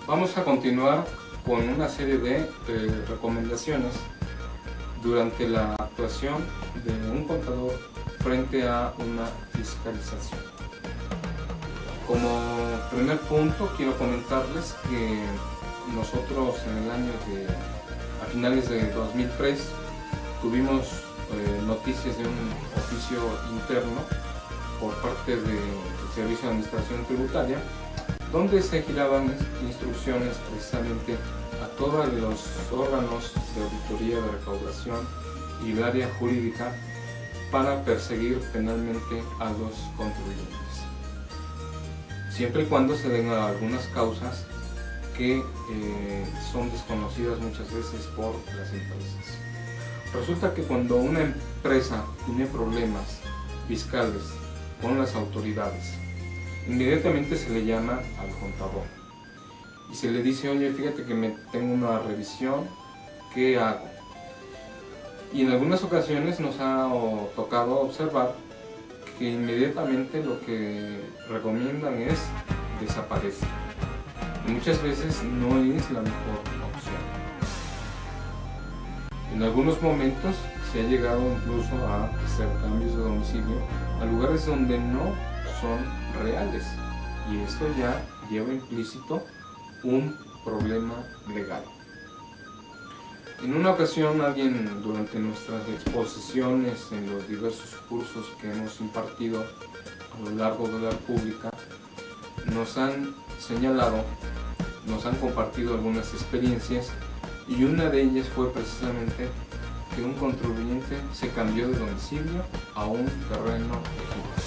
Vamos a continuar con una serie de recomendaciones durante la actuación de un contador frente a una fiscalización. Como primer punto quiero comentarles que nosotros en el año a finales de 2003 tuvimos noticias de un oficio interno por parte del Servicio de Administración Tributaria, donde se giraban instrucciones precisamente a todos los órganos de auditoría, de recaudación y el área jurídica para perseguir penalmente a los contribuyentes, siempre y cuando se den algunas causas que son desconocidas muchas veces por las empresas. Resulta que cuando una empresa tiene problemas fiscales con las autoridades, inmediatamente se le llama al contador y se le dice: oye, fíjate que tengo una revisión, ¿qué hago? Y en algunas ocasiones nos ha tocado observar que inmediatamente lo que recomiendan es desaparecer. Y muchas veces no es la mejor opción. En algunos momentos se ha llegado incluso a hacer cambios de domicilio a lugares donde no son reales, y esto ya lleva implícito un problema legal. En una ocasión, alguien, durante nuestras exposiciones en los diversos cursos que hemos impartido a lo largo de la República, nos han señalado, nos han compartido algunas experiencias, y una de ellas fue precisamente que un contribuyente se cambió de domicilio a un terreno ejemplar.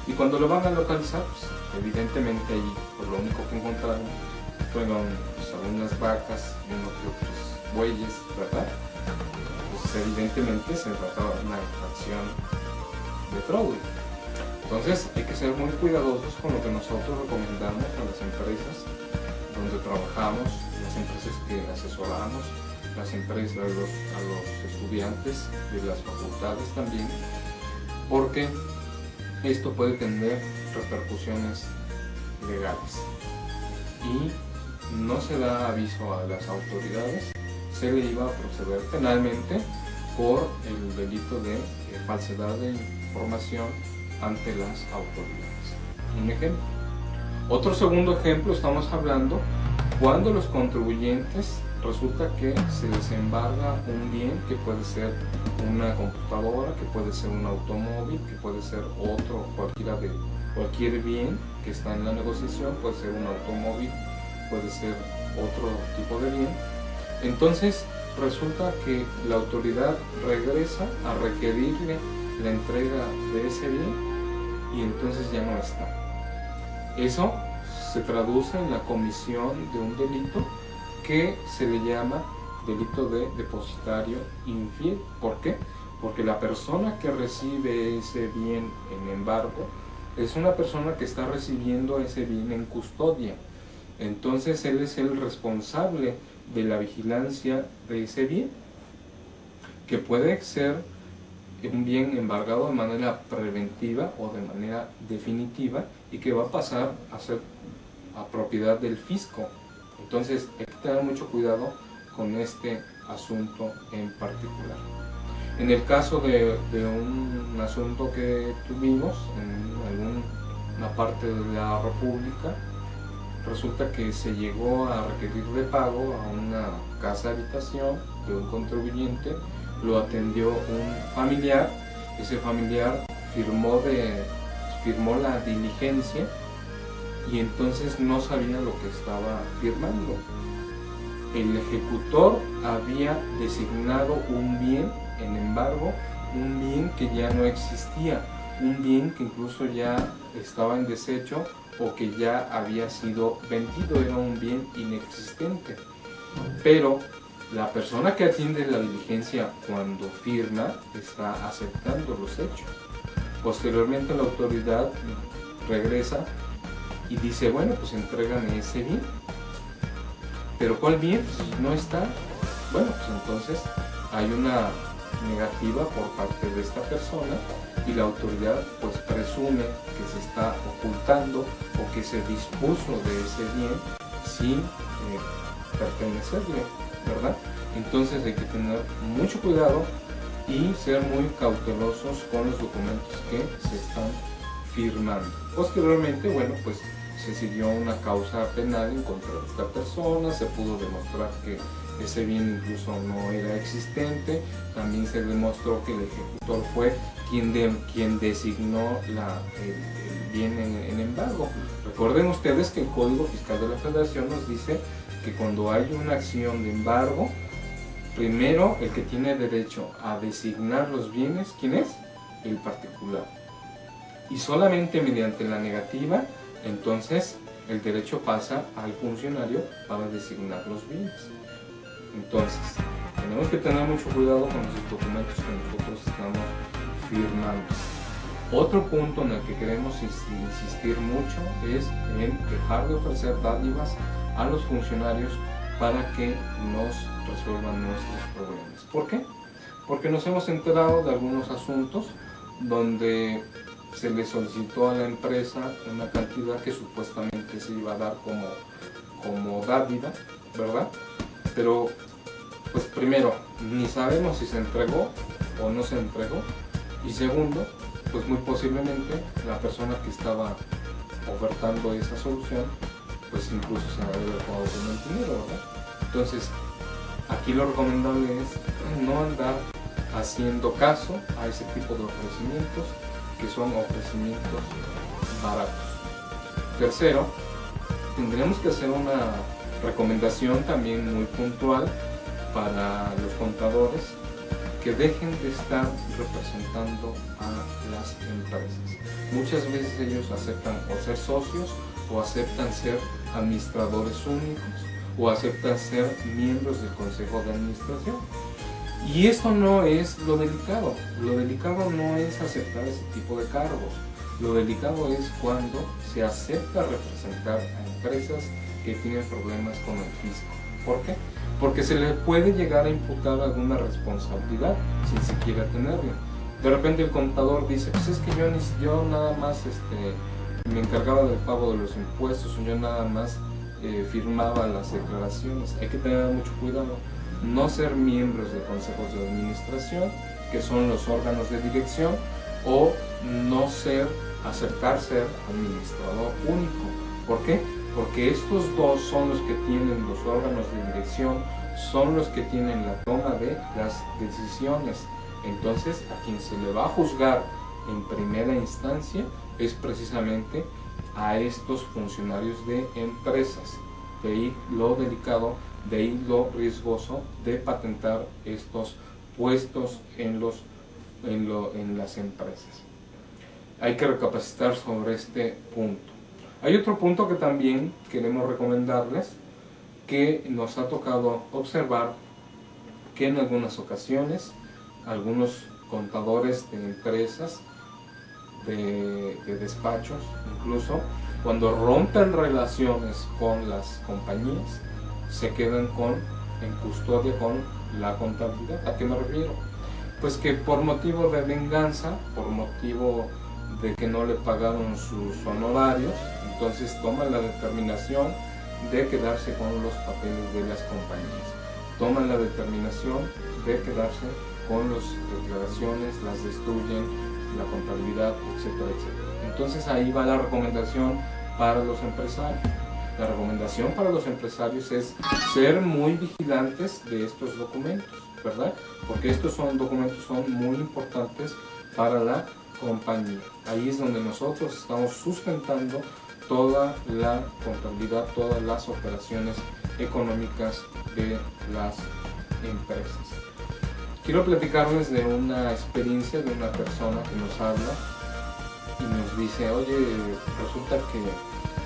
Y cuando lo van a localizar, pues, evidentemente allí pues, lo único que encontraron fueron pues, algunas vacas y unos que otros bueyes, ¿verdad? Pues evidentemente se trataba de una infracción de fraude. Entonces hay que ser muy cuidadosos con lo que nosotros recomendamos a las empresas donde trabajamos, las empresas que asesoramos, las empresas, a los estudiantes de las facultades también, porque esto puede tener repercusiones legales y no se da aviso a las autoridades, se le iba a proceder penalmente por el delito de falsedad de información ante las autoridades. Un ejemplo. Otro segundo ejemplo, estamos hablando cuando los contribuyentes resulta que se les embarga un bien que puede ser una computadora, que puede ser un automóvil, que puede ser cualquier bien que está en la negociación, puede ser un automóvil, puede ser otro tipo de bien. Entonces resulta que la autoridad regresa a requerirle la entrega de ese bien y entonces ya no está. Eso se traduce en la comisión de un delito que se le llama delito de depositario infiel. ¿Por qué? Porque la persona que recibe ese bien en embargo es una persona que está recibiendo ese bien en custodia. Entonces él es el responsable de la vigilancia de ese bien, que puede ser un bien embargado de manera preventiva o de manera definitiva y que va a pasar a ser a propiedad del fisco. Entonces hay que tener mucho cuidado con este asunto en particular. En el caso de un asunto que tuvimos en alguna parte de la República, resulta que se llegó a requerir de pago a una casa habitación de un contribuyente, lo atendió un familiar, ese familiar firmó la diligencia y entonces no sabía lo que estaba firmando. El ejecutor había designado un bien en embargo, un bien que ya no existía, un bien que incluso ya estaba en desecho o que ya había sido vendido, era un bien inexistente. Pero la persona que atiende la diligencia cuando firma está aceptando los hechos. Posteriormente la autoridad regresa y dice: bueno, pues entrégame ese bien. ¿Pero cuál bien? Pues no está. Bueno, pues entonces hay una negativa por parte de esta persona y la autoridad pues presume que se está ocultando o que se dispuso de ese bien sin pertenecerle, ¿verdad? Entonces hay que tener mucho cuidado y ser muy cautelosos con los documentos que se están firmando. Posteriormente, bueno, pues se siguió una causa penal en contra de esta persona, se pudo demostrar que ese bien incluso no era existente, también se demostró que el ejecutor fue quien designó el bien en embargo. Recuerden ustedes que el Código Fiscal de la Federación nos dice que cuando hay una acción de embargo, primero el que tiene derecho a designar los bienes, ¿quién es? El particular. Y solamente mediante la negativa, entonces el derecho pasa al funcionario para designar los bienes. Entonces, tenemos que tener mucho cuidado con los documentos que nosotros estamos firmando. Otro punto en el que queremos insistir mucho es en dejar de ofrecer dádivas a los funcionarios para que nos resuelvan nuestros problemas. ¿Por qué? Porque nos hemos enterado de algunos asuntos donde se le solicitó a la empresa una cantidad que supuestamente se iba a dar como dádiva, ¿verdad? Pero, pues primero, ni sabemos si se entregó o no se entregó, y segundo, pues muy posiblemente la persona que estaba ofertando esa solución, pues incluso se había dejado con el dinero, ¿verdad? Entonces, aquí lo recomendable es no andar haciendo caso a ese tipo de ofrecimientos, que son ofrecimientos baratos. Tercero, tendremos que hacer una recomendación también muy puntual para los contadores, que dejen de estar representando a las empresas. Muchas veces ellos aceptan o ser socios, o aceptan ser administradores únicos, o aceptan ser miembros del consejo de administración. Y esto no es lo delicado. Lo delicado no es aceptar ese tipo de cargos. Lo delicado es cuando se acepta representar a empresas que tienen problemas con el fisco. ¿Por qué? Porque se le puede llegar a imputar alguna responsabilidad sin siquiera tenerla. De repente el contador dice, pues es que yo nada más me encargaba del pago de los impuestos, o yo nada más firmaba las declaraciones. Hay que tener mucho cuidado. No ser miembros de consejos de administración, que son los órganos de dirección, o no aceptar ser administrador único. ¿Por qué? Porque estos dos son los que tienen los órganos de dirección, son los que tienen la toma de las decisiones. Entonces, a quien se le va a juzgar en primera instancia es precisamente a estos funcionarios de empresas. De ahí lo delicado, de ahí lo riesgoso de patentar estos puestos en las empresas. Hay que recapacitar sobre este punto. Hay otro punto que también queremos recomendarles, que nos ha tocado observar que en algunas ocasiones algunos contadores de empresas, de despachos, incluso cuando rompen relaciones con las compañías, se quedan en custodia con la contabilidad. ¿A qué me refiero? Pues que por motivo de venganza, por motivo de que no le pagaron sus honorarios, entonces toman la determinación de quedarse con los papeles de las compañías, toman la determinación de quedarse con las declaraciones, las destruyen, la contabilidad, etcétera, etcétera. Entonces ahí va la recomendación para los empresarios. La recomendación para los empresarios es ser muy vigilantes de estos documentos, ¿verdad? Porque estos documentos son muy importantes para la compañía. Ahí es donde nosotros estamos sustentando toda la contabilidad, todas las operaciones económicas de las empresas. Quiero platicarles de una experiencia de una persona que nos habla y nos dice, oye, resulta que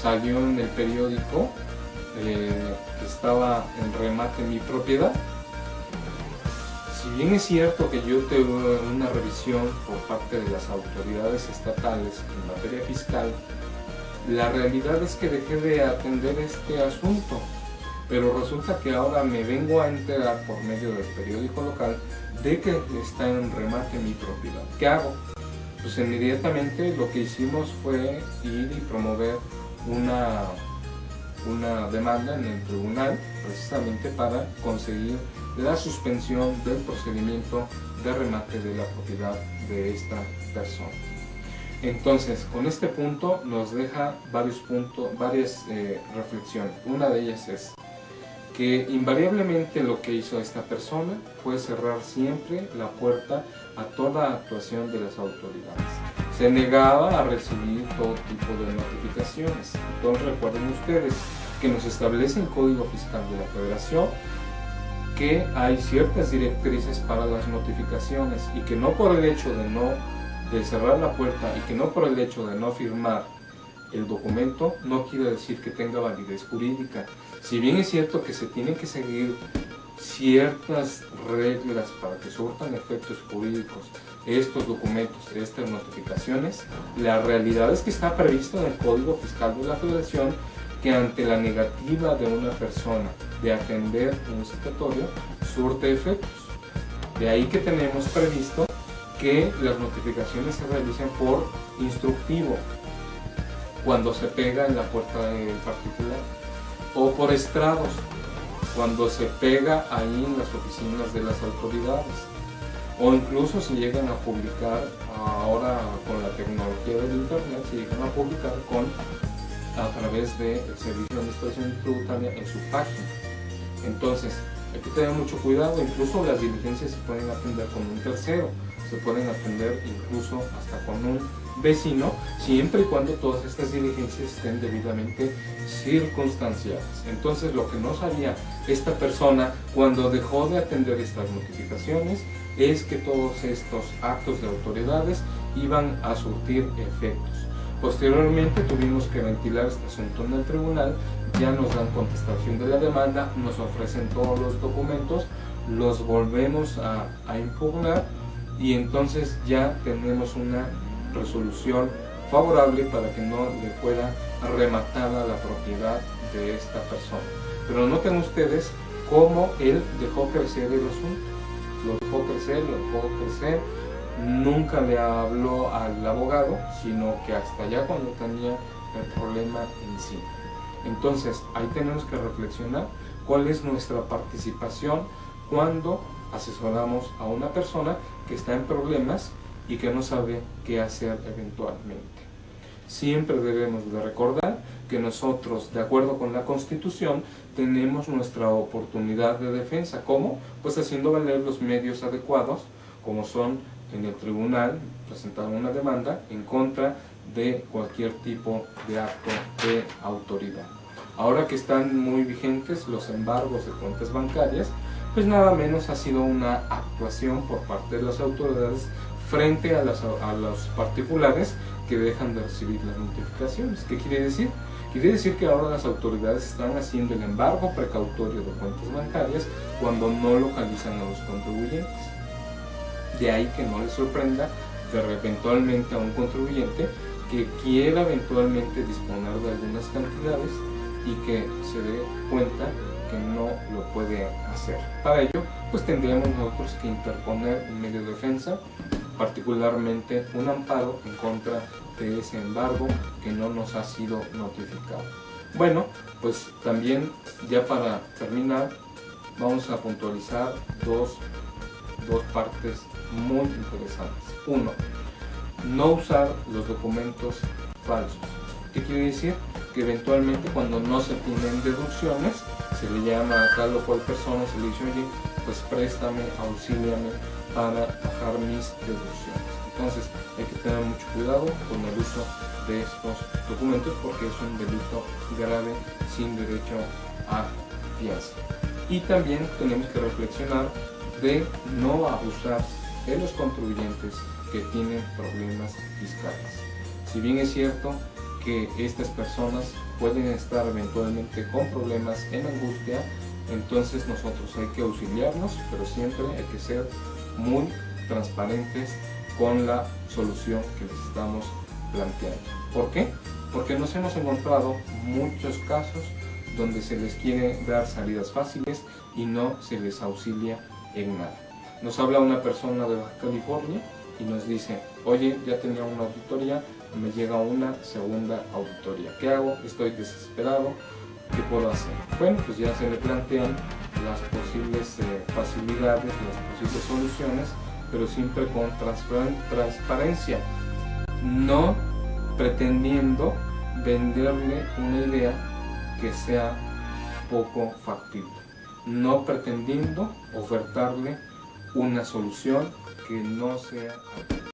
salió en el periódico que estaba en remate mi propiedad. Si bien es cierto que yo tuve una revisión por parte de las autoridades estatales en materia fiscal, la realidad es que dejé de atender este asunto, pero resulta que ahora me vengo a enterar por medio del periódico local de que está en remate mi propiedad. ¿Qué hago? Pues inmediatamente lo que hicimos fue ir y promover una una demanda en el tribunal precisamente para conseguir la suspensión del procedimiento de remate de la propiedad de esta persona. Entonces, con este punto nos deja varias reflexiones. Una de ellas es que invariablemente lo que hizo esta persona fue cerrar siempre la puerta a toda actuación de las autoridades. Se negaba a recibir todo tipo de notificaciones. Entonces recuerden ustedes que nos establece el Código Fiscal de la Federación que hay ciertas directrices para las notificaciones y que no por el hecho de cerrar la puerta y que no por el hecho de no firmar el documento no quiere decir que tenga validez jurídica. Si bien es cierto que se tienen que seguir ciertas reglas para que surtan efectos jurídicos estos documentos, estas notificaciones, la realidad es que está previsto en el Código Fiscal de la Federación que ante la negativa de una persona de atender un citatorio, surte efectos. De ahí que tenemos previsto que las notificaciones se realicen por instructivo, cuando se pega en la puerta del particular, o por estrados, cuando se pega ahí en las oficinas de las autoridades, o incluso se llegan a publicar, ahora con la tecnología del internet, se llegan a publicar a través del Servicio de Administración Tributaria en su página. Entonces, hay que tener mucho cuidado. Incluso las diligencias se pueden atender con un tercero, se pueden atender incluso hasta con un vecino, siempre y cuando todas estas diligencias estén debidamente circunstanciadas. Entonces, lo que no sabía esta persona cuando dejó de atender estas notificaciones es que todos estos actos de autoridades iban a surtir efectos. Posteriormente tuvimos que ventilar este asunto en el tribunal, ya nos dan contestación de la demanda, nos ofrecen todos los documentos, los volvemos a impugnar y entonces ya tenemos una resolución favorable para que no le fuera rematada la propiedad de esta persona. Pero noten ustedes cómo él dejó crecer el asunto, lo dejó crecer, nunca le habló al abogado, sino que hasta ya cuando tenía el problema encima. Entonces, ahí tenemos que reflexionar cuál es nuestra participación cuando asesoramos a una persona que está en problemas y que no sabe qué hacer eventualmente. Siempre debemos de recordar que nosotros, de acuerdo con la Constitución, tenemos nuestra oportunidad de defensa. ¿Cómo? Pues haciendo valer los medios adecuados, como son en el tribunal presentar una demanda en contra de cualquier tipo de acto de autoridad. Ahora que están muy vigentes los embargos de cuentas bancarias, pues nada menos ha sido una actuación por parte de las autoridades frente a los particulares que dejan de recibir las notificaciones. ¿Qué quiere decir? Quiere decir que ahora las autoridades están haciendo el embargo precautorio de cuentas bancarias cuando no localizan a los contribuyentes. De ahí que no les sorprenda ver eventualmente a un contribuyente que quiera eventualmente disponer de algunas cantidades y que se dé cuenta que no lo puede hacer. Para ello, pues tendríamos nosotros que interponer un medio de defensa, particularmente un amparo en contra de ese embargo que no nos ha sido notificado. Bueno, pues también ya para terminar vamos a puntualizar dos partes muy interesantes. Uno, no usar los documentos falsos. ¿Qué quiere decir? Que eventualmente cuando no se tienen deducciones, se le llama a tal o cual persona, se le dice, oye, pues préstame, auxíliame para bajar mis deducciones. Entonces hay que tener mucho cuidado con el uso de estos documentos porque es un delito grave sin derecho a fianza. Y también tenemos que reflexionar de no abusar de los contribuyentes que tienen problemas fiscales. Si bien es cierto que estas personas pueden estar eventualmente con problemas en angustia, entonces nosotros hay que auxiliarnos, pero siempre hay que ser muy transparentes con la solución que les estamos planteando. ¿Por qué? Porque nos hemos encontrado muchos casos donde se les quiere dar salidas fáciles y no se les auxilia en nada. Nos habla una persona de Baja California y nos dice, oye, ya tenía una auditoría, me llega una segunda auditoría. ¿Qué hago? Estoy desesperado, ¿qué puedo hacer? Bueno, pues ya se le plantean las posibles facilidades, las posibles soluciones, pero siempre con transparencia, no pretendiendo venderle una idea que sea poco factible, no pretendiendo ofertarle una solución que no sea